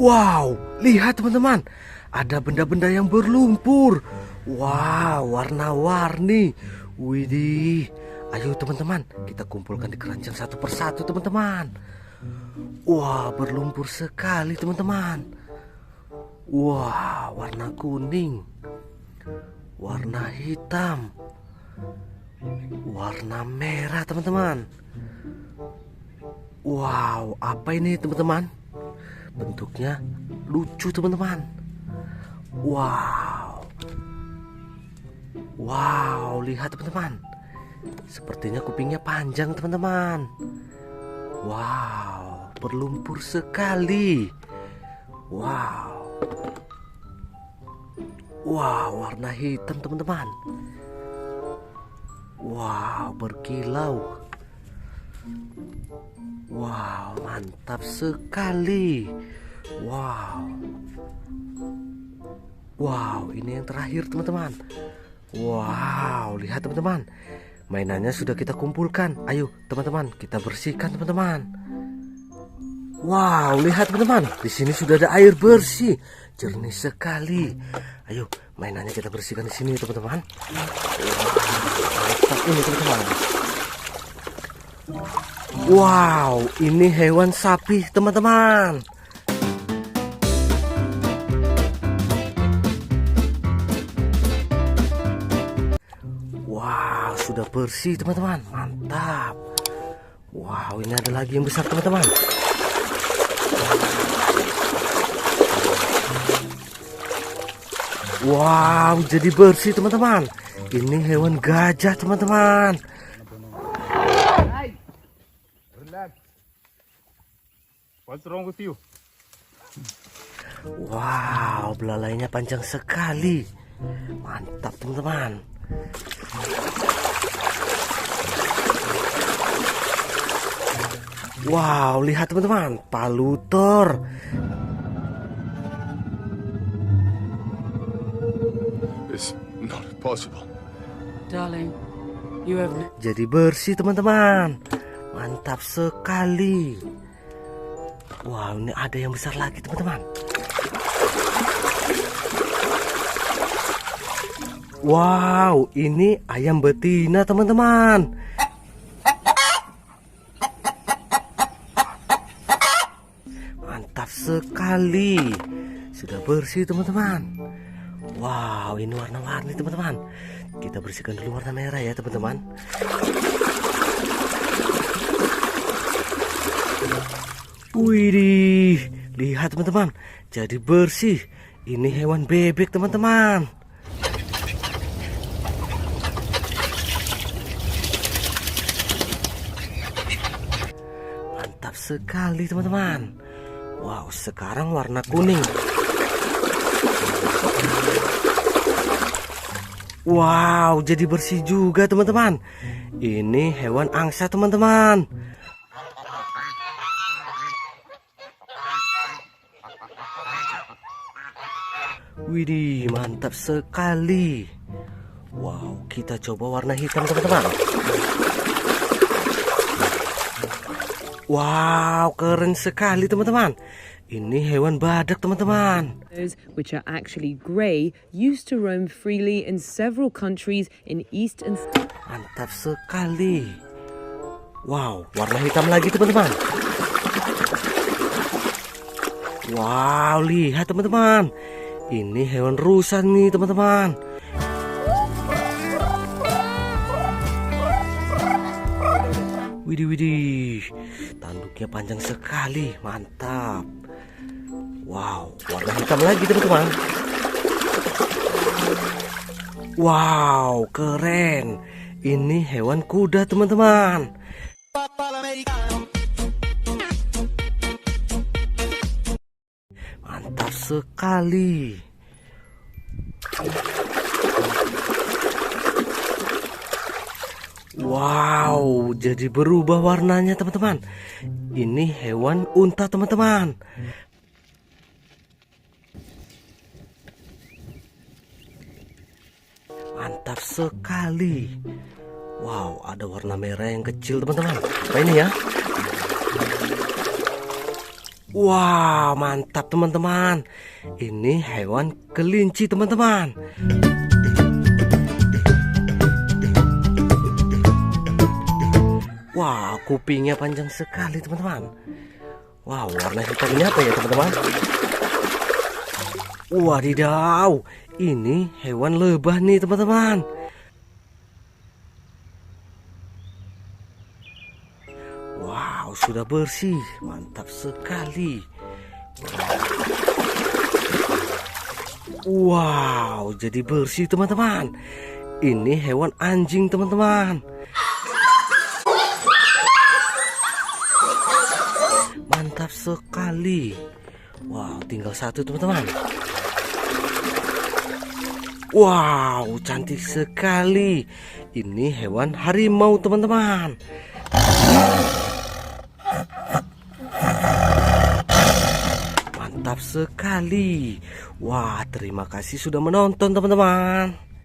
Wow, lihat teman-teman, ada benda-benda yang berlumpur. Wow, warna-warni. Widih, ayo teman-teman, kita kumpulkan di keranjang satu persatu teman-teman. Wah, berlumpur sekali teman-teman. Wah, warna kuning, warna hitam, warna merah teman-teman. Wow, apa ini teman-teman? Bentuknya lucu teman-teman. Wow. Wow, lihat teman-teman. Sepertinya kupingnya panjang teman-teman. Wow, berlumpur sekali. Wow. Wow, warna hitam teman-teman. Wow, berkilau. Wow, mantap sekali. Wow. Wow, ini yang terakhir teman-teman. Wow, lihat teman-teman. Mainannya sudah kita kumpulkan. Ayo teman-teman, kita bersihkan teman-teman. Wow, lihat teman-teman. Di sini sudah ada air bersih, jernih sekali. Ayo, mainannya kita bersihkan di sini teman-teman. Mantap ini teman-teman. Wow, ini hewan sapi teman-teman. Wow, sudah bersih teman-teman. Mantap. Wow, ini ada lagi yang besar teman-teman. Wow, jadi bersih teman-teman. Ini hewan gajah teman-teman. What's wrong with you? Wow, belalainya panjang sekali. Mantap teman-teman. Wow, lihat teman-teman, palutor. It's not possible. Darling, you have Jadi bersih teman-teman. Mantap sekali. Wow, ini ada yang besar lagi teman-teman. Wow, ini ayam betina teman-teman. Mantap sekali. Sudah bersih teman-teman. Wow, ini warna-warni teman-teman. Kita bersihkan dulu warna merah ya teman-teman. Widih, lihat teman-teman, jadi bersih. Ini hewan bebek teman-teman. Mantap sekali teman-teman. Wow, sekarang warna kuning. Wow, jadi bersih juga teman-teman. Ini hewan angsa teman-teman. Widih, mantap sekali. Wow, kita coba warna hitam teman-teman. Wow, keren sekali teman-teman. Ini hewan badak teman-teman. those which are actually grey used to roam freely in several countries in East and Mantap sekali. Wow, warna hitam lagi teman-teman. Wow, lihat teman-teman. Ini hewan rusa nih teman-teman. Widih, widih. Tanduknya panjang sekali. Mantap. Wow, warna hitam lagi teman-teman. Wow, keren. Ini hewan kuda teman-teman. Mantap sekali. Wow, jadi berubah warnanya teman-teman. Ini hewan unta teman-teman. Mantap sekali. Wow, ada warna merah yang kecil teman-teman. Apa ini ya? Wah, mantap teman-teman. Ini hewan kelinci teman-teman. Wah, kupingnya panjang sekali teman-teman. Wow, warna hitam ini apa ya teman-teman? Wadidaw, ini hewan lebah nih teman-teman. Wow, sudah bersih, mantap sekali. Wow, jadi bersih teman-teman. Ini hewan anjing teman-teman. Mantap sekali. Wow, tinggal satu teman-teman. Wow, cantik sekali. Ini hewan harimau teman-teman. Mantap sekali. Wah, terima kasih sudah menonton teman-teman.